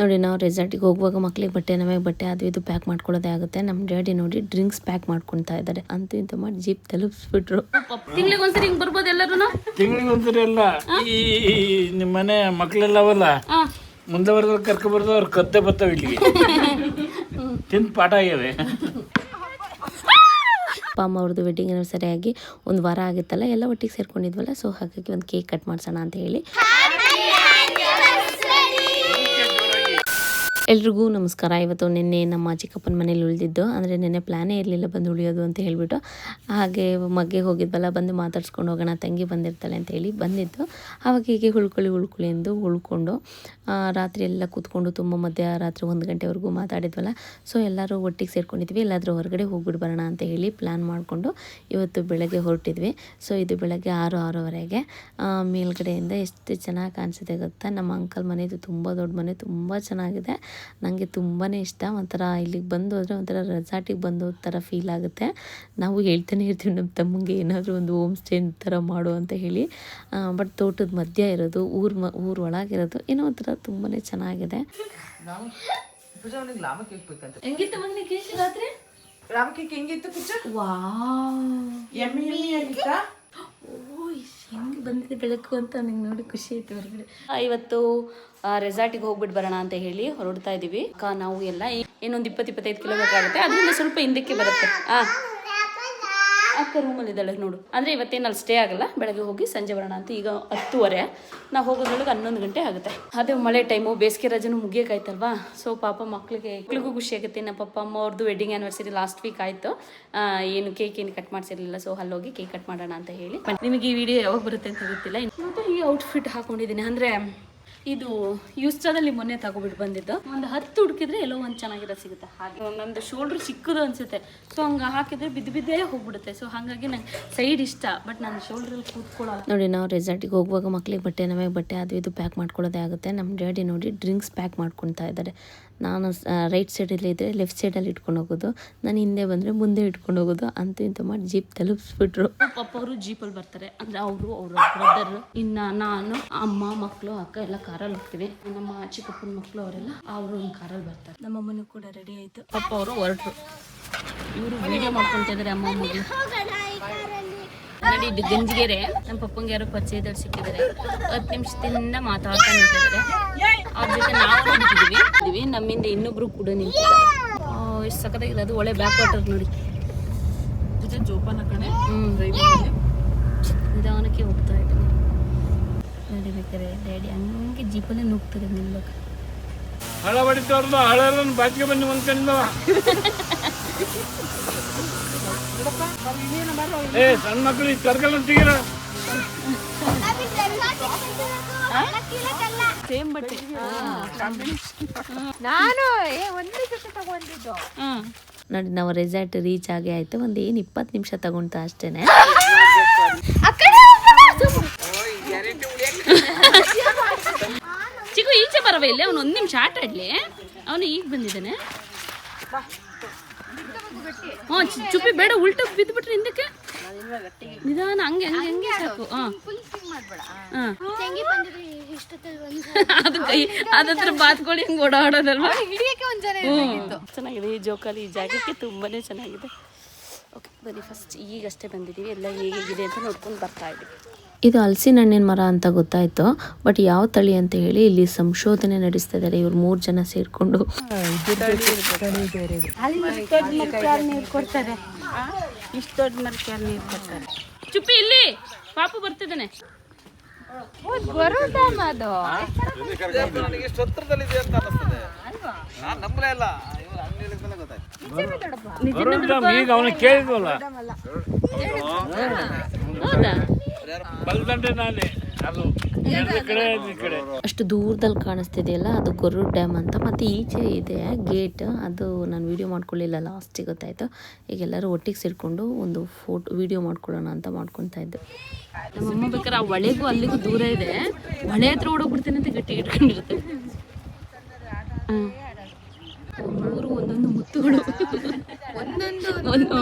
ನೋಡಿ ನಾವು ರೆಸಾರ್ಟಿಗೆ ಹೋಗುವಾಗ ಮಕ್ಳಿಗೆ ಬಟ್ಟೆ ನಮಗೆ ಬಟ್ಟೆ ಅದು ಇದು ಪ್ಯಾಕ್ ಮಾಡ್ಕೊಳ್ಳೋದೇ ಆಗುತ್ತೆ. ನಮ್ಮ ಡ್ಯಾಡಿ ನೋಡಿ ಡ್ರಿಂಕ್ಸ್ ಪ್ಯಾಕ್ ಮಾಡ್ಕೊಳ್ತಾ ಇದ್ದಾರೆ. ಅಂತೂ ಇಂತ ಮಾಡಿ ಜೀಪ್ ತಲುಪಿಸ್ಬಿಟ್ರು. ತಿಂಗಳಿಗೆ ಒಂದ್ಸರಿ ಹಿಂಗ್ ಬರ್ಬೋದು ಎಲ್ಲರೂ? ತಿಂಗಳಿಗೆ ಒಂದ್ಸರಿ ಎಲ್ಲ. ಈ ನಿಮ್ಮ ಮನೆ ಮಕ್ಳೆಲ್ಲವಲ್ಲ ಮುಂದೆ ಬರ್ದ ಕರ್ಕೊಬಾರ್ದು, ಅವ್ರು ಕತ್ತೆ ಬರ್ತಾವ ಇಲ್ಲಿಗೆ ತಿಂದು ಪಾಠ ಆಗ್ಯವೆ. ಅಪ್ಪ ಅಮ್ಮ ಅವ್ರದ್ದು ವೆಡ್ಡಿಂಗ್ ಆನಿವರ್ಸರಿ ಆಗಿ ಒಂದು ವಾರ ಆಗಿತ್ತಲ್ಲ, ಎಲ್ಲ ಒಟ್ಟಿಗೆ ಸೇರ್ಕೊಂಡಿದ್ವಲ್ಲ. ಸೊ ಹಾಗಾಗಿ ಒಂದು ಕೇಕ್ ಕಟ್ ಮಾಡ್ಸೋಣ ಅಂತ ಹೇಳಿ ಎಲ್ರಿಗೂ ನಮಸ್ಕಾರ. ಇವತ್ತು ನಿನ್ನೆ ನಮ್ಮ ಚಿಕ್ಕಪ್ಪನ ಮನೇಲಿ ಉಳಿದಿದ್ದು, ಅಂದರೆ ನಿನ್ನೆ ಪ್ಲ್ಯಾನೇ ಇರಲಿಲ್ಲ ಬಂದು ಉಳಿಯೋದು ಅಂತ ಹೇಳಿಬಿಟ್ಟು. ಹಾಗೆ ಮಗ್ಗೆ ಹೋಗಿದ್ವಲ್ಲ, ಬಂದು ಮಾತಾಡ್ಸ್ಕೊಂಡು ಹೋಗೋಣ, ತಂಗಿ ಬಂದಿರ್ತಾಳೆ ಅಂತ ಹೇಳಿ ಬಂದಿದ್ದು. ಆವಾಗ ಹೀಗೆ ಉಳ್ಕೊಳ್ಳಿ ಎಂದು ಉಳ್ಕೊಂಡು ರಾತ್ರಿ ಎಲ್ಲ ಕೂತ್ಕೊಂಡು ತುಂಬ ಮಧ್ಯರಾತ್ರಿ 1 ಗಂಟೆವರೆಗೂ ಮಾತಾಡಿದ್ವಲ್ಲ. ಸೊ ಎಲ್ಲರೂ ಒಟ್ಟಿಗೆ ಸೇರ್ಕೊಂಡಿದ್ವಿ, ಎಲ್ಲಾದರೂ ಹೊರಗಡೆ ಹೋಗ್ಬಿಟ್ಟು ಬರೋಣ ಅಂತ ಹೇಳಿ ಪ್ಲ್ಯಾನ್ ಮಾಡಿಕೊಂಡು ಇವತ್ತು ಬೆಳಗ್ಗೆ ಹೊರಟಿದ್ವಿ. ಸೊ ಇದು ಬೆಳಗ್ಗೆ 6-6:30ಗೆ. ಮೇಲ್ಗಡೆಯಿಂದ ಎಷ್ಟು ಚೆನ್ನಾಗಿ ಕಾಣಿಸಿದೆ ಗೊತ್ತಾ. ನಮ್ಮ ಅಂಕಲ್ ಮನೆದು ತುಂಬ ದೊಡ್ಡ ಮನೆ, ತುಂಬ ಚೆನ್ನಾಗಿದೆ. ನನಗೆ ತುಂಬಾ ಇಷ್ಟ. ಒಂಥರ ಇಲ್ಲಿಗೆ ಬಂದು ಹೋದರೆ ಒಂಥರ ರೆಸಾರ್ಟಿಗೆ ಬಂದು ಥರ ಫೀಲ್ ಆಗುತ್ತೆ. ನಾವು ಹೇಳ್ತಾನೆ ಇರ್ತೀವಿ ನಮ್ಮ ತಮ್ಮಂಗೆ ಏನಾದರೂ ಒಂದು ಹೋಮ್ ಸ್ಟೇ ಥರ ಮಾಡು ಅಂತ ಹೇಳಿ. ಬಟ್ ತೋಟದ ಮಧ್ಯ ಇರೋದು, ಊರು ಒಳಗಿರೋದು, ಏನೋ ಒಂಥರ ತುಂಬಾ ಚೆನ್ನಾಗಿದೆ. ಹೆಂಗಿತ್ತು ಮಗನಿಗೆ ಕೇಶ್ ರಾತ್ರಿ? ರಾಮಕೇಕ್ ಹೆಂಗಿತ್ತು ಪೂಜಾ? ಹೆಂಗೆ ಬಂದಿದೆ ಬೆಳಕು ಅಂತ ನಂಗೆ ನೋಡಿ ಖುಷಿ ಆಯ್ತು. ಹೊರಗಡೆ ಇವತ್ತು ರೆಸಾರ್ಟಿಗೆ ಹೋಗ್ಬಿಟ್ಟು ಬರೋಣ ಅಂತ ಹೇಳಿ ಹೊರಡ್ತಾ ಇದ್ದೀವಿ. ನಾವು ಎಲ್ಲ ಇನ್ನೊಂದು 20-25 ಕಿಲೋಮೀಟರ್ ಆಗುತ್ತೆ, ಅದರಿಂದ ಸ್ವಲ್ಪ ಹಿಂದಕ್ಕೆ ಬರುತ್ತೆ. ಅಕ್ಕ ರೂಮಲ್ಲಿ ಇದ್ದಾಳೆ ನೋಡು. ಅಂದರೆ ಇವತ್ತೇನು ಅಲ್ಲಿ ಸ್ಟೇ ಆಗಲ್ಲ, ಬೆಳಗ್ಗೆ ಹೋಗಿ ಸಂಜೆ ಬರೋಣ ಅಂತ. ಈಗ 10:30, ನಾವು ಹೋಗೋದ್ರೊಳಗೆ 11 ಗಂಟೆ ಆಗುತ್ತೆ. ಅದೇ ಮಳೆ ಟೈಮು, ಬೇಸಿಗೆ ರಜೆನೂ ಮುಗಿಯೋಕ್ಕಾಯ್ತಲ್ವಾ. ಸೊ ಪಾಪ ಮಕ್ಳಿಗೂ ಖುಷಿ ಆಗುತ್ತೆ. ನಮ್ಮ ಪಪ್ಪ ಅಮ್ಮ ಅವ್ರದ್ದು ವೆಡ್ಡಿಂಗ್ ಆ್ಯನಿವರ್ಸರಿ ಲಾಸ್ಟ್ ವೀಕ್ ಆಯಿತು. ಏನು ಕೇಕ್ ಏನು ಕಟ್ ಮಾಡಿಸಿರಲಿಲ್ಲ. ಸೊ ಅಲ್ಲೋಗಿ ಕೇಕ್ ಕಟ್ ಮಾಡೋಣ ಅಂತ ಹೇಳಿ. ನಿಮಗೆ ಈ ವಿಡಿಯೋ ಯಾವಾಗ ಬರುತ್ತೆ ಅಂತ ಗೊತ್ತಿಲ್ಲ. ಮತ್ತು ಈ ಔಟ್ಫಿಟ್ ಹಾಕೊಂಡಿದ್ದೀನಿ, ಅಂದರೆ ಇದು ಯೂಸ್ಟಾದಲ್ಲಿ ಮೊನ್ನೆ ತಗೊಬಿಟ್ಟು ಬಂದಿದ್ದು. ಒಂದು 10 ಹುಡುಕಿದ್ರೆ ಎಲ್ಲೋ ಒಂದು ಚೆನ್ನಾಗಿರೋದು ಸಿಗುತ್ತೆ. ಹಾಗೆ ನಂದು ಶೋಲ್ಡ್ರ್ ಚಿಕ್ಕದು ಅನಿಸುತ್ತೆ. ಸೊ ಹಂಗೆ ಹಾಕಿದ್ರೆ ಬಿದ್ದೇ ಹೋಗ್ಬಿಡುತ್ತೆ. ಸೊ ಹಾಗಾಗಿ ನಂಗೆ ಸೈಡ್ ಇಷ್ಟ, ಬಟ್ ನಾನು ಶೋಲ್ಡ್ರಲ್ಲಿ ಕೂತ್ಕೊಳ್ಳಲ್ಲ. ನೋಡಿ ನಾವು ರೆಸಾರ್ಟಿಗೆ ಹೋಗುವಾಗ ಮಕ್ಳಿಗೆ ಬಟ್ಟೆ ನಮಗೆ ಬಟ್ಟೆ ಅದು ಇದು ಪ್ಯಾಕ್ ಮಾಡ್ಕೊಳ್ಳೋದೇ ಆಗುತ್ತೆ. ನಮ್ಮ ಡ್ಯಾಡಿ ನೋಡಿ ಡ್ರಿಂಕ್ಸ್ ಪ್ಯಾಕ್ ಮಾಡ್ಕೊಳ್ತಾ ಇದ್ದಾರೆ. ನಾನು ರೈಟ್ ಸೈಡಲ್ಲಿ ಇದ್ದರೆ ಲೆಫ್ಟ್ ಸೈಡಲ್ಲಿ ಇಟ್ಕೊಂಡು ಹೋಗೋದು, ನಾನು ಹಿಂದೆ ಬಂದರೆ ಮುಂದೆ ಇಟ್ಕೊಂಡು ಹೋಗೋದು. ಅಂತೂ ಇಂತ ಮಾಡಿ ಜೀಪ್ ತಲುಪಿಸ್ಬಿಟ್ರು. ಪಪ್ಪ ಅವರು ಜೀಪಲ್ಲಿ ಬರ್ತಾರೆ, ಅಂದರೆ ಅವ್ರ ಬ್ರದರ್, ಇನ್ನು ನಾನು, ಅಮ್ಮ, ಮಕ್ಕಳು, ಅಕ್ಕ ಎಲ್ಲ ಕಾರಲ್ಲಿ ಹೋಗ್ತೀವಿ. ನಮ್ಮ ಚಿಕ್ಕಪ್ಪನ ಮಕ್ಕಳು ಅವರೆಲ್ಲ ಅವರು ಒಂದು ಕಾರಲ್ಲಿ ಬರ್ತಾರೆ. ನಮ್ಮ ಅಮ್ಮನೂ ಕೂಡ ರೆಡಿ ಆಯಿತು. ಪಪ್ಪ ಅವರು ಹೊರಟರು. ಇವರು ವಿಡಿಯೋ ಮಾಡ್ಕೊತಾ ಇದ್ದಾರೆ ಅಮ್ಮ ಮಗಳು. ನೋಡಿ ಇದು ಗಂಜಿಗೆರೆ. ನಮ್ಮ ಪಪ್ಪಂಗೆ ಯಾರೋ ಪರಿಚಯದವ್ರು ಸಿಕ್ಕಿದ್ದಾರೆ. 10 ನಿಮಿಷದಿಂದ ಮಾತಾಡ್ತಾ ನಿಂತಿದ್ದಾರೆ. ಅವ್ರ ಜೊತೆ ನಾವು ನಿಂತಿದ್ದೀವಿ. ನಮ್ಮಿಂದ ಇನ್ನೊಬ್ರು ಕೂಡ ನಿಂತಿದ್ದಾರೆ. ಎಷ್ಟು ಸಖತ್ತಾಗಿದೆ ಅದು. ಒಳ್ಳೆ ಬ್ಯಾಕ್ ವಾಟರ್ ನೋಡಿ. ಜೋಪಾನ ಕಣೆ. ನಿಧಾನಕ್ಕೆ ಹೋಗ್ತಾ ಇದ್ದೀನಿ. ನಡಿಬೇಕಾರೆ ಡ್ಯಾಡಿ ಹಂಗೆ ಜೀಪಲ್ಲೇ ನುಗ್ತಾರೆ ನಿಲ್ಲಕ್ಕೆ. ಹಳ ಹೊಡಿತವ್ರಲ್ಲ, ಹಳೆಲ್ಲ ಬಾಚಿಗೆ ಬನ್ನಿ ಒಂದ್ಕಂಡು. ಸಣ್ಣ ಮಕ್ಕಳು ಕರ್ಕಲ್ಲ ತೆಗೀರ. ಸೇಮ್ ಬಟ್ಟೆ ನಾನು ಒಂದೇ ಜೊತೆ ತಗೊಂಡಿದ್ದು. ನೋಡಿ ನಾವು ರೆಸಾರ್ಟ್ ರೀಚ್ ಆಗೇ ಆಯಿತು. ಒಂದು 20 ನಿಮಿಷ ತಗೊಂತ ಅಷ್ಟೇ. ಚಿಕ್ಕು ಈಚೆ ಬರವೇ ಇಲ್ಲ. ಅವನು 1 ನಿಮಿಷ ಆಟ ಆಡ್ಲಿ. ಅವನು ಈಗ ಬಂದಿದ್ದಾನೆ. ಚುಪ್ಪಿ ಬೇಡ, ಉಲ್ಟ ಬಿದ್ದುಬಿಟ್ರೆ ಹಿಂದಕ್ಕೆ ನಿಧಾನ. ಹಂಗೆ ಸಾಕು. ಅದು ಕೈ ಅದತ್ರ ಬಾತ್ಕೊಳ್ಳಿ ಹಿಂಗೆ ಓಡಾಡೋದಲ್ವಾ. ಚೆನ್ನಾಗಿದೆ ಈ ಜೋಕಾಲಿ. ಈ ಜಾಗಕ್ಕೆ ತುಂಬಾನೇ ಚೆನ್ನಾಗಿದೆ. ಓಕೆ ಬನ್ನಿ, ಫಸ್ಟ್ ಈಗಷ್ಟೇ ಬಂದಿದ್ದೀವಿ. ಎಲ್ಲ ಹೇಗಿದೆ ಅಂತ ನೋಡ್ಕೊಂಡು ಬರ್ತಾ ಇದ್ದೀವಿ. ಇದು ಹಲಸಿನ ಹಣ್ಣಿನ ಮರ ಅಂತ ಗೊತ್ತಾಯಿತು, ಬಟ್ ಯಾವ ತಳಿ ಅಂತ ಹೇಳಿ ಇಲ್ಲಿ ಸಂಶೋಧನೆ ನಡೆಸ್ತಾ ಇದ್ದಾರೆ ಇವ್ರು 3 ಜನ ಸೇರಿಕೊಂಡು. ಇಷ್ಟು ದೊಡ್ಡ ಮರಕ್ಕೆ ಯಾರು ನೀರು ಕೊಡ್ತಾರೆ? ಚುಪ್ಪಿ ಇಲ್ಲಿ ಪಾಪು ಬರ್ತಿದ್ದಾನೆ. ಈಗ ಅವನು ಕೇಳಿದ್ವಲ್ಲ. ಹೌದಾ? ಬಲ್ದಂಡೆ ನಾನೇ ಅದು ಅಷ್ಟು ದೂರದಲ್ಲಿ ಕಾಣಿಸ್ತಿದೆಯಲ್ಲ, ಅದು ಗೊರ್ರುಡ್ ಡ್ಯಾಮ್ ಅಂತ. ಮತ್ತು ಈಚೆ ಇದೆ ಗೇಟ್, ಅದು ನಾನು ವೀಡಿಯೋ ಮಾಡ್ಕೊಳ್ಳಿಲ್ಲ, ಲಾಸ್ಟಿಗೆ ಗೊತ್ತಾಯಿತು. ಈಗ ಎಲ್ಲರೂ ಒಟ್ಟಿಗೆ ಸೇರಿಕೊಂಡು ಒಂದು ವೀಡಿಯೋ ಮಾಡ್ಕೊಳ್ಳೋಣ ಅಂತ ಮಾಡ್ಕೊತಾ ಇದ್ದು. ನಮ್ಮಮ್ಮ ಬೇಕಾದ್ರೆ ಆ ಹೊಳೆಗೂ ಅಲ್ಲಿಗೂ ದೂರ ಇದೆ, ಹೊಳೆ ಹತ್ರ ಓಡೋಗ್ಬಿಡ್ತೇನೆ ಅಂತ ಗಟ್ಟಿ ಇಟ್ಕೊಂಡಿರುತ್ತೆ. ಒಂದೊಂದು ಮುತ್ತುಗಳು, ಒಂದೊಂದು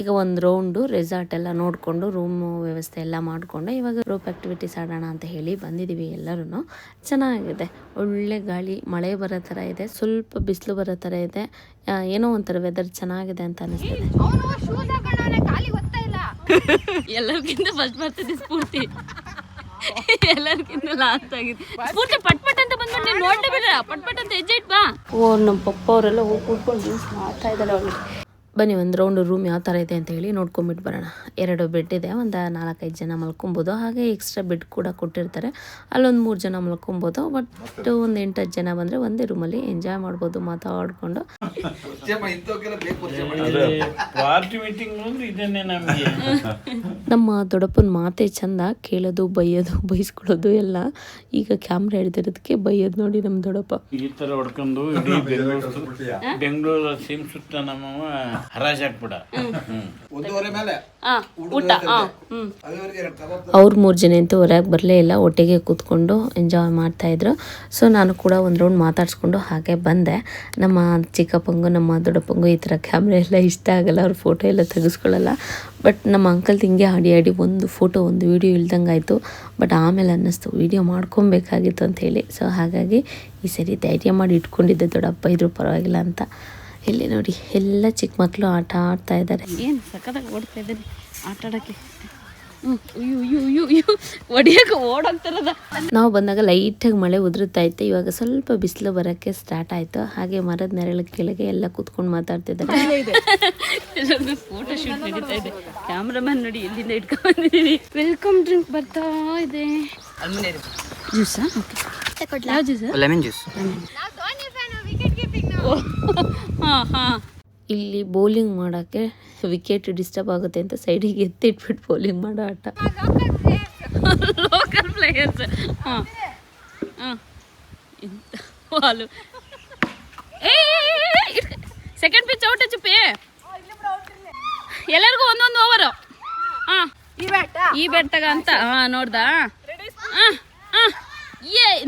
ಈಗ ಒಂದು ರೌಂಡು ರೆಸಾರ್ಟ್ ಎಲ್ಲ ನೋಡಿಕೊಂಡು ರೂಮ್ ವ್ಯವಸ್ಥೆ ಎಲ್ಲ ಮಾಡಿಕೊಂಡು ಇವಾಗ ಗ್ರೂಪ್ ಆಕ್ಟಿವಿಟೀಸ್ ಆಡೋಣ ಅಂತ ಹೇಳಿ ಬಂದಿದ್ದೀವಿ ಎಲ್ಲರೂ. ಚೆನ್ನಾಗಿದೆ, ಒಳ್ಳೆ ಗಾಳಿ, ಮಳೆ ಬರೋ ಥರ ಇದೆ, ಸ್ವಲ್ಪ ಬಿಸಿಲು ಬರೋ ಥರ ಇದೆ, ಏನೋ ಒಂಥರ ವೆದರ್ ಚೆನ್ನಾಗಿದೆ ಅಂತ ಅನಿಸ್ತದೆ. ಎಲ್ಲರಿಗಿಂತ ಫಸ್ಟ್ ಬರ್ತಿದೆ ಸ್ಫೂರ್ತಿ, ಎಲ್ಲರಿಗಿಂತ ಲಾಸ್ಟ್ ಆಗಿದೆ ಸ್ಫೂರ್ತಿ. ಪಟ್ ಅಂತ ಬಂದ್ಬಿಟ್ಟು ನೀನು ನೋಡ್ಲೇ ಬಿಡ್ರ, ಪಟ್ ಅಂತ ಹೆಜ್ಜೆ ಇಟ್ ಬಾ. ನಮ್ಮ ಪಪ್ಪ ಅವರೆಲ್ಲ ಹೋಗಿ ಕೂತ್ಕೊಂಡು ಡ್ರಿಂಕ್ಸ್ ಮಾಡ್ತಾ ಇದ್ದಾರೆ ಅವ್ರಿಗೆ. ಬನ್ನಿ ಒಂದು ರೌಂಡ್ ರೂಮ್ ಯಾವ ಥರ ಇದೆ ಅಂತ ಹೇಳಿ ನೋಡ್ಕೊಂಬಿಟ್ಟು ಬರೋಣ. 2 ಬೆಡ್ ಇದೆ, ಒಂದು 4-5 ಜನ ಮಲ್ಕೊಬೋದು. ಹಾಗೆ ಎಕ್ಸ್ಟ್ರಾ ಬೆಡ್ ಕೂಡ ಕೊಟ್ಟಿರ್ತಾರೆ, ಅಲ್ಲೊಂದು 3 ಜನ ಮಲ್ಕೊಬೋದು. ಬಟ್ ಒಂದು 8-10 ಜನ ಬಂದರೆ ಒಂದೇ ರೂಮಲ್ಲಿ ಎಂಜಾಯ್ ಮಾಡ್ಬೋದು ಮಾತಾಡ್ಕೊಂಡು. ಪಾರ್ಟಿ ಮೀಟಿಂಗ್ ಅಂದ್ರೆ ಇದನ್ನೇ ನಮಗೆ. ನಮ್ಮ ದೊಡ್ಡಪ್ಪನ ಮಾತೇ ಚಂದ, ಕೇಳೋದು, ಬೈಯೋದು, ಬೈಸ್ಕೊಳ್ಳೋದು ಎಲ್ಲ. ಈಗ ಕ್ಯಾಮ್ರಾ ಹಿಡಿದಿರೋದಕ್ಕೆ ಬೈಯೋದು ನೋಡಿ ನಮ್ಮ ದೊಡ್ಡಪ್ಪ. ಈ ತರ ಹೊಡ್ಕೊಂಡು ಇಡೀ ಬೆಂಗಳೂರು ಸೀಮ್ ಸುತ್ತ ನಮ್ಮವ ಹರಾಜ್ ಹಾಕ್ಬಿಡ. ಊಟ ಅವ್ರು 3 ಜನ ಅಂತೂ ಹೊರಗೆ ಬರಲೇ ಇಲ್ಲ, ಒಟ್ಟಿಗೆ ಕೂತ್ಕೊಂಡು ಎಂಜಾಯ್ ಮಾಡ್ತಾಯಿದ್ರು. ಸೊ ನಾನು ಕೂಡ ಒಂದು ರೌಂಡ್ ಮಾತಾಡಿಸ್ಕೊಂಡು ಹಾಗೆ ಬಂದೆ. ನಮ್ಮ ಚಿಕ್ಕಪ್ಪಂಗೂ ನಮ್ಮ ದೊಡ್ಡಪ್ಪಂಗೂ ಈ ಥರ ಕ್ಯಾಮ್ರಾ ಎಲ್ಲ ಇಷ್ಟ ಆಗಲ್ಲ, ಅವ್ರು ಫೋಟೋ ಎಲ್ಲ ತೆಗೆಸ್ಕೊಳ್ಳಲ್ಲ. ಬಟ್ ನಮ್ಮ ಅಂಕಲ್ ಹಿಂಗೆ ಆಡಿ ಒಂದು ಫೋಟೋ ಒಂದು ವೀಡಿಯೋ ಇಳ್ದಂಗೆ ಆಯಿತು. ಬಟ್ ಆಮೇಲೆ ಅನ್ನಿಸ್ತು ವೀಡಿಯೋ ಮಾಡ್ಕೊಬೇಕಾಗಿತ್ತು ಅಂತ ಹೇಳಿ. ಸೊ ಹಾಗಾಗಿ ಈ ಸರಿ ಧೈರ್ಯ ಮಾಡಿ ಇಟ್ಕೊಂಡಿದ್ದೆ, ದೊಡ್ಡಪ್ಪ ಇದ್ರು ಪರವಾಗಿಲ್ಲ ಅಂತ. ಇಲ್ಲಿ ನೋಡಿ ಎಲ್ಲ ಚಿಕ್ಕ ಮಕ್ಕಳು ಆಟ ಆಡ್ತಾ ಇದ್ದಾರೆ. ಏನು ಸಕ್ಕತ್ತಾಗಿ ಓಡ್ತಾ ಇದ್ದಾರೆ ಆಟ ಆಡೋಕ್ಕೆ. ಹೊಡಿಯೋಕೆ ಓಡೋಗ್ತಾರದ. ನಾವು ಬಂದಾಗ ಲೈಟಾಗಿ ಮಳೆ ಉದುರುತ್ತಾ ಇತ್ತು, ಇವಾಗ ಸ್ವಲ್ಪ ಬಿಸಿಲು ಬರೋಕ್ಕೆ ಸ್ಟಾರ್ಟ್ ಆಯಿತು. ಹಾಗೆ ಮರದ ನೆರಳ ಕೆಳಗೆ ಎಲ್ಲ ಕೂತ್ಕೊಂಡು ಮಾತಾಡ್ತಿದ್ದಾರೆ. ಫೋಟೋ ಶೂಟ್ ನಡೀತಾ ಇದೆ. ಕ್ಯಾಮ್ರಾಮನ್ ನೋಡಿ ಎಲ್ಲಿಂದ ಇಟ್ಕೊಂಡಿದ್ದೀನಿ. ವೆಲ್ಕಮ್ ಡ್ರಿಂಕ್ ಬರ್ತಾ ಇದೆ. ಜ್ಯೂಸಾ? ಓಕೆ, ಯಾವ ಜ್ಯೂಸ್? Lemon juice. ಇಲ್ಲಿ ಬೌಲಿಂಗ್ ಮಾಡೋಕ್ಕೆ ವಿಕೆಟ್ ಡಿಸ್ಟರ್ಬ್ ಆಗುತ್ತೆ ಅಂತ ಸೈಡಿಗೆ ಎತ್ತಿಟ್ಬಿಟ್ಟು ಬೌಲಿಂಗ್ ಮಾಡೋ ಆಟ. Local players. Ball second pitch out ಚುಪ್ಪಿ. ಎಲ್ಲರಿಗೂ ಒಂದೊಂದು ಓವರು. ಈ ಬ್ಯಾಟ್ ತಗ ಅಂತ ನೋಡ್ದಾ?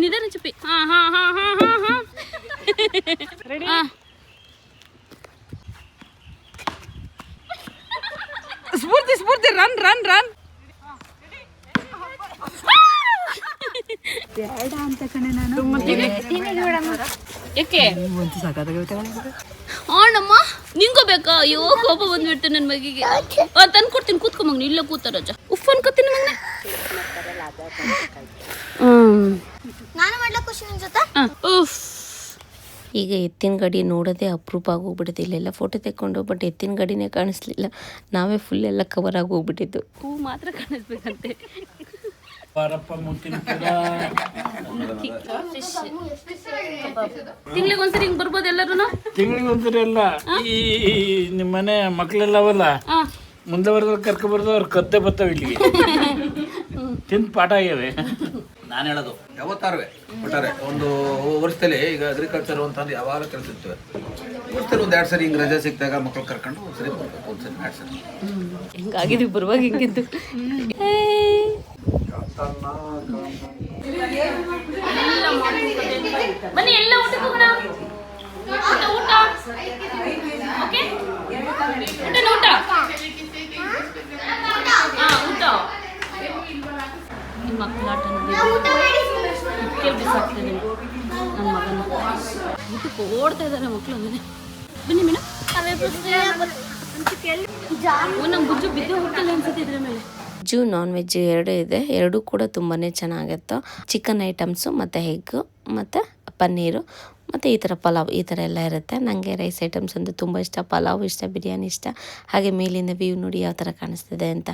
ನಿಧಾನ ಚುಪ್ಪಿ. ಸ್ಫೂರ್ತಿ ರನ್ ಬೇಡ ಅಂತ ಕಣೆ ನಾನು. ಯಾಕೆ ಆಣಮ್ಮ ನಿಂಗೂ ಬೇಕಾ? ಅಯ್ಯೋ ಕೋಪ ಬಂದ್ಬಿಡ್ತು ನನ್ನ ಮಗಿಗೆ. ತಂದು ಕೊಡ್ತೀನಿ, ಕೂತ್ಕೊಂಬಂಗ್ ಇಲ್ಲೇ ಕೂತ ರಜ. ಉಫ್ ಅನ್ಕೋತೀನಿ ಮಗನೆ. ಈಗ ಎತ್ತಿನ ಗಾಡಿ ನೋಡೋದೇ ಅಪರೂಪ ಆಗೋಗ್ಬಿಟ್ಟಿದೆ. ಇಲ್ಲೆಲ್ಲ ಫೋಟೋ ತೆಕ್ಕೊಂಡು, ಬಟ್ ಎತ್ತಿನ ಗಾಡಿನೇ ಕಾಣಿಸ್ಲಿಲ್ಲ. ನಾವೇ ಫುಲ್ ಎಲ್ಲ ಕವರ್ ಆಗಿ ಹೋಗ್ಬಿಟ್ಟಿದ್ದು. ಹೂ ಮಾತ್ರ ಕಾಣಿಸ್ಬೇಕಂತೆ. ತಿಂಗಳಿಗೆ ಒಂದ್ಸರಿ ಹಿಂಗ್ ಬರ್ಬೋದು ಎಲ್ಲರೂ? ತಿಂಗಳಿಗೆ ಒಂದ್ಸರಿ ಅಲ್ಲ, ಈ ನಿಮ್ಮನೆ ಮಕ್ಳೆಲ್ಲ ಅವಲ್ಲ ಮುಂದೆ ಬರ್ದಲ್ಲಿ ಕರ್ಕೊಬಾರ್ದು, ಅವ್ರು ಕತ್ತೆ ಬರ್ತಾವ ಇಲ್ಲಿಗೆ. ತಿಂದು ಪಾಠ ಆಗ್ಯಾವೆ. ನಾನು ಹೇಳೋದು ಯಾವತ್ತಾರವೆ ಒಟ್ಟಾರೆ ಒಂದು ವರ್ಷದಲ್ಲಿ ಈಗ ಅಗ್ರಿಕಲ್ಚರ್ ಅಂತಂದು ಯಾವಾಗ ಕೆಲಸ ಇರ್ತವೆ. ವರ್ಷದಲ್ಲಿ 2 ಸರಿ ಹಿಂಗೆ ರಜೆ ಸಿಕ್ಕಿದಾಗ ಮಕ್ಕಳು ಕರ್ಕೊಂಡು ಒಂದ್ಸರಿ ಬರ್ಬೇಕು, ಒಂದ್ಸರಿ 2 ಸರಿ. ಹಿಂಗಾಗಿದ್ವಿ ಬರುವಾಗ ಹಿಂಗಿದ್ದು. ಬನ್ನಿ ಎಲ್ಲ ಊಟಕ್ಕೆ ಹೋಗೋಣ. ಊಟ ಓಕೆ, ಊಟ ಈ ಮಕ್ಕಳ ಆಟ ನೋಡಿ ಬಿಸಾಕ್ತೇನೆ ನನ್ನ ಮಗನ. ಊಟಕ್ಕೆ ಓಡ್ತಾ ಇದ್ದಾರೆ ಮಕ್ಕಳು. ಅಂದರೆ ಬನ್ನಿ ಮೇಡಮ್. ನಮ್ಮ ಬುಜ್ಜು ಬಿದ್ದು ಹೋಗ್ತಲ್ಲ ಅನ್ಸುತ್ತೆ ಇದ್ರ ಮೇಲೆ. ವೆಜ್ಜು ನಾನ್ ವೆಜ್ 2 ಇದೆ, 2 ಕೂಡ ತುಂಬಾ ಚೆನ್ನಾಗಿತ್ತು. ಚಿಕನ್ ಐಟಮ್ಸು ಮತ್ತು ಎಗ್ಗು ಮತ್ತು ಪನ್ನೀರು ಮತ್ತು ಈ ಥರ ಪಲಾವ್, ಈ ಥರ ಎಲ್ಲ ಇರುತ್ತೆ. ನನಗೆ ರೈಸ್ ಐಟಮ್ಸ್ ಅಂದರೆ ತುಂಬ ಇಷ್ಟ, ಪಲಾವ್ ಇಷ್ಟ, ಬಿರಿಯಾನಿ ಇಷ್ಟ. ಹಾಗೆ ಮೇಲಿಂದ ವ್ಯೂ ನೋಡಿ ಯಾವ ಥರ ಕಾಣಿಸ್ತಿದೆ ಅಂತ.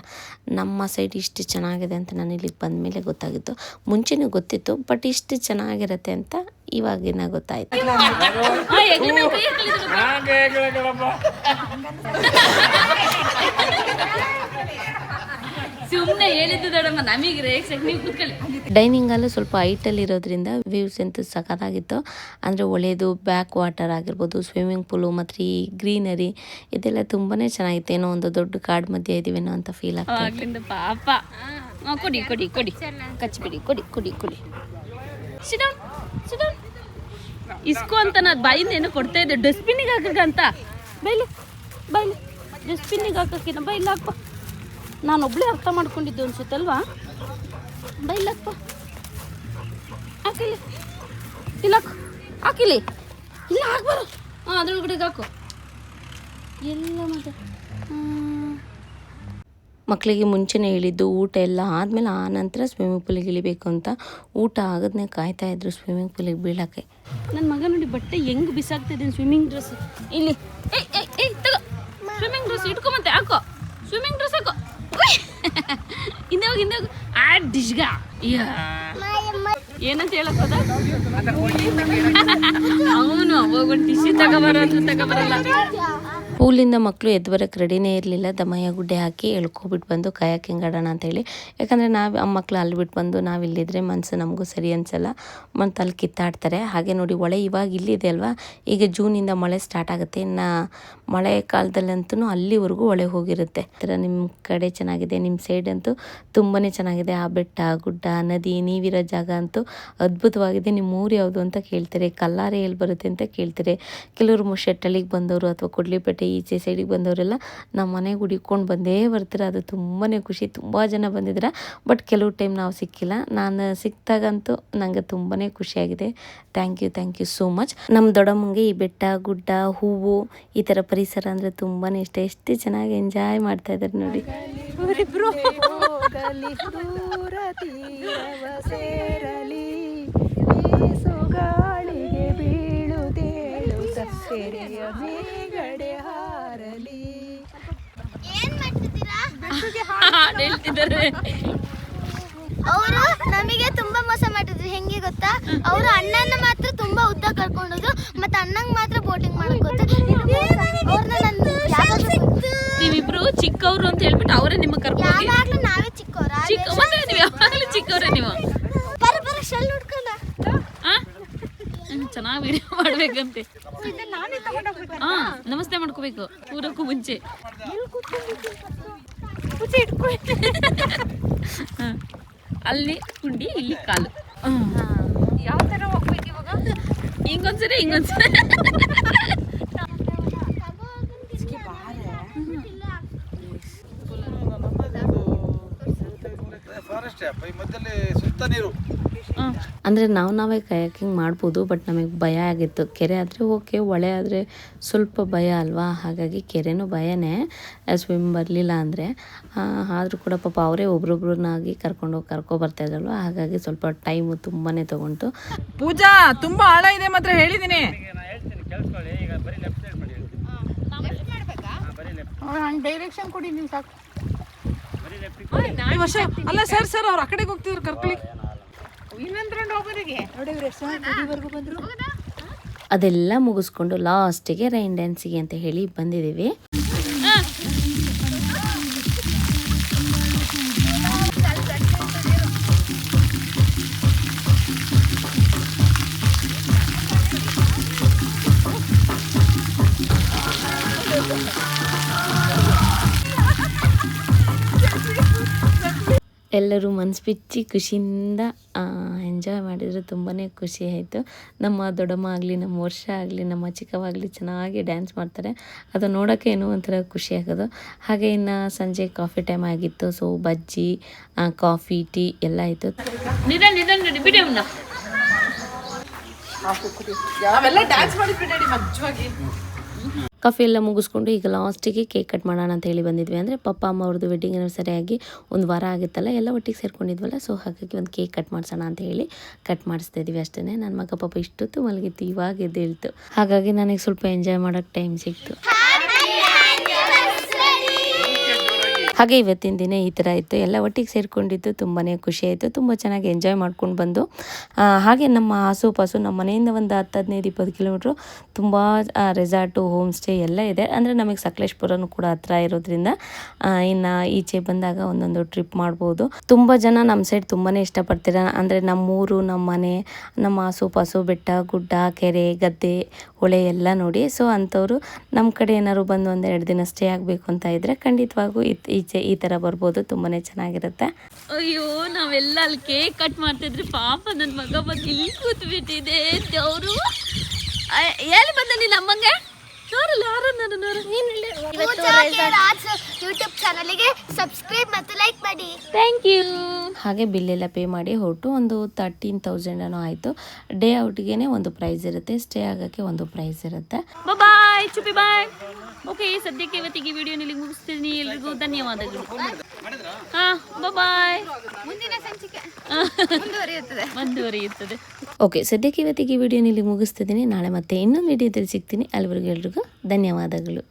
ನಮ್ಮ ಸೈಡ್ ಇಷ್ಟು ಚೆನ್ನಾಗಿದೆ ಅಂತ ನಾನು ಇಲ್ಲಿಗೆ ಬಂದ ಮೇಲೆ ಗೊತ್ತಾಗಿತ್ತು. ಮುಂಚೆನೂ ಗೊತ್ತಿತ್ತು, ಬಟ್ ಇಷ್ಟು ಚೆನ್ನಾಗಿರುತ್ತೆ ಅಂತ ಇವಾಗಿನ ಗೊತ್ತಾಯ್ತು. ಸುಮ್ಮನೆ ಹೇಳಿದ್ದು ದೊಡ್ಡಮ್ಮ, ನಮಗೆ ನೀವು ಕೂತ್ಕೊಳ್ಳಿ. ಡೈನಿಂಗ್ ಅಲ್ಲೂ ಸ್ವಲ್ಪ ಹೈಟಲ್ಲಿ ಇರೋದ್ರಿಂದ ವ್ಯೂಸ್ ಅಂತೂ ಸಖತ್ತಾಗಿತ್ತು. ಅಂದರೆ ಒಳ್ಳೆಯದು, ಬ್ಯಾಕ್ ವಾಟರ್ ಆಗಿರ್ಬೋದು, ಸ್ವಿಮ್ಮಿಂಗ್ ಪೂಲು ಮತ್ತು ಈ ಗ್ರೀನರಿ ಇದೆಲ್ಲ ತುಂಬಾ ಚೆನ್ನಾಗಿತ್ತು. ಏನೋ ಒಂದು ದೊಡ್ಡ ಕಾಡು ಮಧ್ಯೆ ಇದೀವೇನೋ ಅಂತ ಫೀಲ್ ಆಗ್ತದೆ. ಪಾಪ ಕೊಡಿ ಕೊಡಿ ಕೊಡಿ ಕಚ್ಬಿಡಿ, ಕೊಡಿ ಕೊಡಿ ಕೊಡಿ. ಸಿಡೌನ್ ಇಸ್ಕೋ ಅಂತ ನಾನು ಬಾಯಿಂದ ಏನೋ ಕೊಡ್ತಾ ಇದ್ದೆ, ಡಸ್ಟ್ಬಿನ್ನಿಗೆ ಹಾಕಂತ ಬೈಲಿ ಬೈಲಿ ಡಸ್ಟ್ಬಿನ್ನಿಗೆ ಹಾಕಕ್ಕಿನ ಬೈಲಿ ಹಾಕಪ್ಪ. ನಾನು ಒಬ್ಳೇ ಅರ್ಥ ಮಾಡ್ಕೊಂಡಿದ್ದು ಅನ್ಸುತ್ತಲ್ವಾ? ಬೈಲಿ ಹಾಕಪ್ಪ. ಹಾಕಿಲಿ ಇಲ್ಲ ಹಾಕಿಲಿ ಇಲ್ಲ ಹಾಕ್ಬಾರ. ಹಾಂ ಅದ್ರೊಳಗಡೆಗೆ ಹಾಕು ಎಲ್ಲ ಮತ್ತೆ. ಮಕ್ಕಳಿಗೆ ಮುಂಚೆನೇ ಹೇಳಿದ್ದು ಊಟ ಎಲ್ಲ ಆದಮೇಲೆ ಆ ನಂತರ ಸ್ವಿಮ್ಮಿಂಗ್ ಪೂಲಿಗೆ ಇಳಿಬೇಕು ಅಂತ. ಊಟ ಆಗೋದನ್ನೇ ಕಾಯ್ತಾ ಇದ್ರು ಸ್ವಿಮ್ಮಿಂಗ್ ಪೂಲಿಗೆ ಬೀಳೋಕ್ಕೆ. ನನ್ನ ಮಗ ನೋಡಿ ಬಟ್ಟೆ ಹೆಂಗೆ ಬಿಸಾಕ್ತಿದ್ದೀನಿ. ಸ್ವಿಮ್ಮಿಂಗ್ ಡ್ರೆಸ್ ಇಲ್ಲಿ ತಗೋ. ಸ್ವಿಮ್ಮಿಂಗ್ ಡ್ರೆಸ್ ಇಟ್ಕೊಂಬಂತೆ ಹಾಕೋ. ಸ್ವಿಮ್ಮಿಂಗ್ ಡ್ರೆಸ್ ಹಾಕೋ. ಹಿಂದೆ ಹೋಗಿ ಆ ಡಿಶ್ಗ ಏನಂತ ಹೇಳಕ್ಕದ ಅವನು ಹೋಗೊಂಡು ಟಿಶ್ಯೂ ತಗೋಬರಲ್ಲ. ಪೂಲಿಂದ ಮಕ್ಕಳು ಎದ್ಬರಕ್ಕೆ ರೆಡಿನೇ ಇರಲಿಲ್ಲ. ದಮಯ್ಯ ಗುಡ್ಡೆ ಹಾಕಿ ಎಳ್ಕೊಬಿಟ್ಟು ಬಂದು ಕಯಾಕಿಂಗ್ ಆಡೋಣ ಅಂತೇಳಿ. ಯಾಕಂದರೆ ನಾವು ಆ ಮಕ್ಕಳು ಅಲ್ಲಿ ಬಿಟ್ಟು ಬಂದು ನಾವು ಇಲ್ಲಿದ್ರೆ ಮನಸ್ಸು ನಮಗೂ ಸರಿ ಅನಿಸಲ್ಲ, ಮತ್ತು ಅಲ್ಲಿ ಕಿತ್ತಾಡ್ತಾರೆ. ಹಾಗೆ ನೋಡಿ ಹೊಳೆ ಇವಾಗ ಇಲ್ಲಿದೆ ಅಲ್ವಾ, ಈಗ ಜೂನಿಂದ ಮಳೆ ಸ್ಟಾರ್ಟ್ ಆಗುತ್ತೆ. ಇನ್ನು ಮಳೆ ಕಾಲದಲ್ಲಂತೂ ಅಲ್ಲಿವರೆಗೂ ಹೊಳೆ ಹೋಗಿರುತ್ತೆ. ಈ ಥರ ನಿಮ್ಮ ಕಡೆ ಚೆನ್ನಾಗಿದೆ, ನಿಮ್ಮ ಸೈಡ್ ಅಂತೂ ತುಂಬಾ ಚೆನ್ನಾಗಿದೆ. ಆ ಬೆಟ್ಟ ಗುಡ್ಡ ನದಿ ನೀವಿರೋ ಜಾಗ ಅಂತೂ ಅದ್ಭುತವಾಗಿದೆ. ನಿಮ್ಮ ಊರು ಯಾವುದು ಅಂತ ಕೇಳ್ತಾರೆ, ಕಲ್ಲಾರೆ ಎಲ್ಲಿ ಬರುತ್ತೆ ಅಂತ ಕೇಳ್ತಾರೆ. ಕೆಲವರು ಶೆಟ್ಟಳಿಗೆ ಬಂದವರು ಅಥವಾ ಕೊಡ್ಲಿಪೇಟೆ ಈಚೆ ಸೈಡಿಗೆ ಬಂದವರೆಲ್ಲ ನಮ್ಮ ಮನೆಗೆ ಹುಡಿಕೊಂಡು ಬಂದೇ ಬರ್ತಾರೆ. ಅದು ತುಂಬಾ ಖುಷಿ. ತುಂಬ ಜನ ಬಂದಿದ್ದಾರೆ, ಬಟ್ ಕೆಲವು ಟೈಮ್ ನಾವು ಸಿಕ್ಕಿಲ್ಲ. ನಾನು ಸಿಕ್ತಾಗಂತೂ ನನಗೆ ತುಂಬಾ ಖುಷಿಯಾಗಿದೆ. Thank you so much. ನಮ್ಮ ದೊಡ್ಡಮ್ಮಂಗೆ ಈ ಬೆಟ್ಟ ಗುಡ್ಡ ಹೂವು ಈ ಥರ ಪರಿಸರ ಅಂದರೆ ತುಂಬಾ ಇಷ್ಟ. ಎಷ್ಟು ಚೆನ್ನಾಗಿ ಎಂಜಾಯ್ ಮಾಡ್ತಾ ಇದ್ದಾರೆ ನೋಡಿ. ಗಾಳಿಗೆ ಬೀಳುದೇಳು ಸಕ್ಕರೆಯ ಮೇಗಡೆ ಹಾರಲಿ. ಹೇಳ್ತಿದ್ದಾರೆ ಅವರು ನಮಗೆ ತುಂಬಾ ಮೋಸ ಮಾಡಿದ್ರು. ಹೆಂಗೆ ಗೊತ್ತಾ, ಅವರು ಅಣ್ಣನ ಮಾತ್ರ ತುಂಬಾ ಉದ್ದ ಕರ್ಕೊಂಡೋದ್ರು, ಮತ್ತೆ ಅಣ್ಣಂಗ್ ಮಾತ್ರ ಬೋಟಿಂಗ್ ಮಾಡಕ್ ಗೊತ್ತು. ನೀವಿಬ್ರು ಚಿಕ್ಕವರು ಅಂತ ಹೇಳ್ಬಿಟ್ಟು ಅವರೇ ನಿಮ್ಮ ಕರ್ಕೊಂಡು ಯಾವಾಗ್ಲೂ ನಾವೇ ಚಿಕ್ಕವ್ರ ಯಾವಾಗಲೂ ಚಿಕ್ಕವ್ರೆ ನೀವು. ಬರ ಶೆಲ್ ಹುಡ್ಕೊಂಡ ಚೆನ್ನಾಗಿ ವಿಡಿಯೋ ಮಾಡ್ಬೇಕಂತೆ. ಹಾ ನಮಸ್ತೆ ಮಾಡ್ಕೋಬೇಕು ಊರಕ್ಕೂ ಮುಂಚೆ. ಅಲ್ಲಿ ಕುಂಡಿ ಇಲ್ಲಿ ಕಾಲು. ಯಾವ ತರ ಹೋಗ್ಬೇಕು ಇವಾಗ? ಹಿಂಗೊಂದ್ಸರಿ ಅಂದರೆ ನಾವೇ ಕಯಾಕಿಂಗ್ ಮಾಡ್ಬೋದು, ಬಟ್ ನಮಗೆ ಭಯ ಆಗಿತ್ತು. ಕೆರೆ ಆದರೆ ಓಕೆ, ಹೊಳೆ ಆದರೆ ಸ್ವಲ್ಪ ಭಯ ಅಲ್ವಾ, ಹಾಗಾಗಿ ಕೆರೆನೂ ಭಯನೇ ಸ್ವಿಮ್ ಬರಲಿಲ್ಲ ಅಂದರೆ. ಆದರೂ ಕೂಡ ಪಾಪ ಅವರೇ ಒಬ್ರೊಬ್ರನ್ನಾಗಿ ಕರ್ಕೊ ಬರ್ತಾಯಿದ್ರಲ್ವ, ಹಾಗಾಗಿ ಸ್ವಲ್ಪ ಟೈಮು ತುಂಬಾ ತೊಗೊಂಡು. ಪೂಜಾ ತುಂಬಾ ಆಳ ಇದೆ ಮಾತ್ರ ಹೇಳಿದ್ದೀನಿ. ಡೈರೆಕ್ಷನ್ ಕೊಡಿ ನೀವು ಸಾಕು. ವರ್ಷ ಅಲ್ಲ ಸರ್ ಅವ್ರು ಆ ಕಡೆಗೆ ಹೋಗ್ತಿದ್ರು ಕರ್ಕೊಳ್ಳಿ. ಅದೆಲ್ಲ ಮುಗಿಸ್ಕೊಂಡು ಲಾಸ್ಟಿಗೆ ರೈನ್ ಡ್ಯಾನ್ಸಿಗೆ ಅಂತ ಹೇಳಿ ಬಂದಿದ್ದೀವಿ. ಎಲ್ಲರೂ ಮನಸ್ಸು ಬಿಚ್ಚಿ ಖುಷಿಯಿಂದ ಎಂಜಾಯ್ ಮಾಡಿದ್ರು. ತುಂಬಾ ಖುಷಿ ಆಯಿತು. ನಮ್ಮ ದೊಡ್ಡಮ್ಮ ಆಗಲಿ, ನಮ್ಮ ವರ್ಷ ಆಗಲಿ, ನಮ್ಮ ಚಿಕ್ಕವಾಗಲಿ ಚೆನ್ನಾಗಿ ಡ್ಯಾನ್ಸ್ ಮಾಡ್ತಾರೆ. ಅದು ನೋಡೋಕ್ಕೆ ಏನೋ ಒಂಥರ ಖುಷಿ ಆಗೋದು. ಹಾಗೆ ಇನ್ನು ಸಂಜೆ ಕಾಫಿ ಟೈಮ್ ಆಗಿತ್ತು. ಸೊ ಬಜ್ಜಿ ಕಾಫಿ ಟೀ ಎಲ್ಲ ಆಯಿತು. ಕಾಫಿ ಎಲ್ಲ ಮುಗಿಸ್ಕೊಂಡು ಈಗ ಲಾಸ್ಟಿಗೆ ಕೇಕ್ ಕಟ್ ಮಾಡೋಣ ಅಂತ ಹೇಳಿ ಬಂದಿದ್ವಿ. ಅಂದರೆ ಪಪ್ಪ ಅಮ್ಮ ಅವ್ರದ್ದು ವೆಡ್ಡಿಂಗ್ ಆನಿವರ್ಸರಿ ಆಗಿ ಒಂದು ವಾರ ಆಗಿತ್ತಲ್ಲ, ಎಲ್ಲ ಒಟ್ಟಿಗೆ ಸೇರ್ಕೊಂಡಿದ್ವಲ್ಲ, ಸೊ ಹಾಗಾಗಿ ಒಂದು ಕೇಕ್ ಕಟ್ ಮಾಡಿಸೋಣ ಅಂತ ಹೇಳಿ ಕಟ್ ಮಾಡಿಸ್ತಾ ಇದ್ವಿ ಅಷ್ಟೇ. ನನ್ನ ಮಗ ಪಾಪ ಇಷ್ಟೊತ್ತು ಮಲಗಿತ್ತು, ಇವಾಗ ಎದ್ದೇಳ್ತು. ಹಾಗಾಗಿ ನನಗೆ ಸ್ವಲ್ಪ ಎಂಜಾಯ್ ಮಾಡೋಕ್ಕೆ ಟೈಮ್ ಸಿಕ್ತು. ಹಾಗೆ ಇವತ್ತಿನ ದಿನ ಈ ಥರ ಇತ್ತು. ಎಲ್ಲ ಒಟ್ಟಿಗೆ ಸೇರಿಕೊಂಡಿದ್ದು ತುಂಬಾ ಖುಷಿ ಆಯಿತು. ತುಂಬ ಚೆನ್ನಾಗಿ ಎಂಜಾಯ್ ಮಾಡ್ಕೊಂಡು ಬಂದು. ಹಾಗೆ ನಮ್ಮ ಆಸುಪಾಸು ನಮ್ಮ ಮನೆಯಿಂದ ಒಂದು 10-15-20 ಕಿಲೋಮೀಟ್ರು ತುಂಬ ರೆಸಾರ್ಟು ಹೋಮ್ ಸ್ಟೇ ಎಲ್ಲ ಇದೆ. ಅಂದರೆ ನಮಗೆ ಸಕಲೇಶ್ಪುರನೂ ಕೂಡ ಹತ್ರ ಇರೋದ್ರಿಂದ ಇನ್ನು ಈಚೆ ಬಂದಾಗ ಒಂದೊಂದು ಟ್ರಿಪ್ ಮಾಡ್ಬೋದು. ತುಂಬ ಜನ ನಮ್ಮ ಸೈಡ್ ತುಂಬಾ ಇಷ್ಟಪಡ್ತೀರ. ಅಂದರೆ ನಮ್ಮೂರು, ನಮ್ಮ ಮನೆ, ನಮ್ಮ ಆಸುಪಾಸು ಬೆಟ್ಟ ಗುಡ್ಡ ಕೆರೆ ಗದ್ದೆ ಹೊಳೆ ಎಲ್ಲ ನೋಡಿ. ಸೊ ಅಂಥವ್ರು ನಮ್ಮ ಕಡೆ ಏನಾದ್ರು ಬಂದು 1-2 ದಿನ ಸ್ಟೇ ಆಗಬೇಕು ಅಂತ ಇದ್ದರೆ ಖಂಡಿತವಾಗೂ ಈಚೆ ಈ ಥರ ಬರ್ಬೋದು. ತುಂಬಾ ಚೆನ್ನಾಗಿರುತ್ತೆ. ಅಯ್ಯೋ ನಾವೆಲ್ಲ ಅಲ್ಲಿ ಕೇಕ್ ಕಟ್ ಮಾಡ್ತಿದ್ರಿ, ಪಾಪ ನನ್ನ ಮಗ ಬಂದು ಇಲ್ಲಿ ಕೂತ್ಬಿಟ್ಟಿದೆ. ದೇವರು ಎಲ್ಲಿ ಬಂದ ನೀನು ಅಮ್ಮಂಗೆ? ಯೂಟ್ಯೂಬ್ ಚಾನಲ್ಗೆ ಸಬ್ಸ್ಕ್ರೈಬ್ ಮತ್ತು ಲೈಕ್ ಮಾಡಿ. Thank you. ಹಾಗೆ ಬಿಲ್ಲೆಲ್ಲ ಪೇ ಮಾಡಿ ಹೊರಟು ಒಂದು 13,000 ಆಯಿತು. ಡೇ ಔಟ್ಗೆ ಒಂದು ಪ್ರೈಸ್ ಇರುತ್ತೆ, ಸ್ಟೇ ಆಗೋಕ್ಕೆ ಒಂದು ಪ್ರೈಸ್ ಇರುತ್ತೆ. ಬಾಯ್ ಚುಪ್ಪಿ ಬಾಯ್. ಓಕೆ, ಸದ್ಯಕ್ಕೆ ಇವತ್ತಿಗೆ ವಿಡಿಯೋ ನಿಲ್ಲಿಗೆ ಮುಗಿಸ್ತೀನಿ. ಎಲ್ರಿಗೂ ಧನ್ಯವಾದಗಳು. ಹಾಂ, ಬಾಯ್. ಮುಂದಿನ ಸಂಚಿಕೆ ಮುಂದುವರಿಯುತ್ತದೆ. ಓಕೆ, ಸದ್ಯಕ್ಕೆ ಇವತ್ತಿಗೆ ವಿಡಿಯೋ ನಿಲ್ಲಿಗೆ ಮುಗಿಸ್ತಿದ್ದೀನಿ. ನಾಳೆ ಮತ್ತೆ ಇನ್ನೊಂದು ವಿಡಿಯೋದಲ್ಲಿ ಸಿಗ್ತೀನಿ. ಅಲ್ಲಿವರೆಗೂ ಎಲ್ರಿಗೂ ಧನ್ಯವಾದಗಳು.